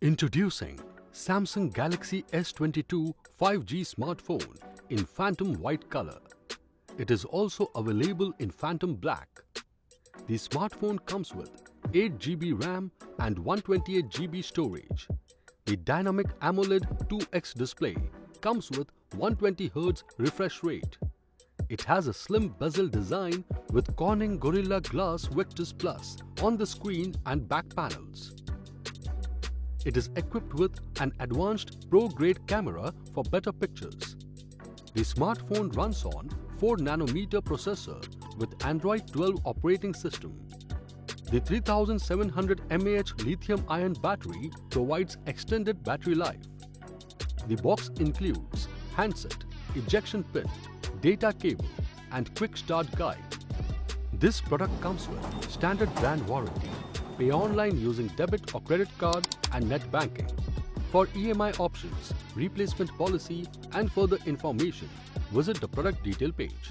Introducing Samsung Galaxy S22 5G smartphone in phantom white color. It is also available in phantom black. The smartphone comes with 8GB RAM and 128GB storage. The dynamic AMOLED 2X display comes with 120Hz refresh rate. It has a slim bezel design with Corning Gorilla Glass Victus Plus on the screen and back panels. It is equipped with an advanced pro-grade camera for better pictures. The smartphone runs on 4nm processor with Android 12 operating system. The 3700 mAh lithium-ion battery provides extended battery life. The box includes handset, ejection pin, data cable and quick start guide. This product comes with standard brand warranty. Pay online using debit or credit card and net banking. For EMI options, replacement policy and further information, visit the product detail page.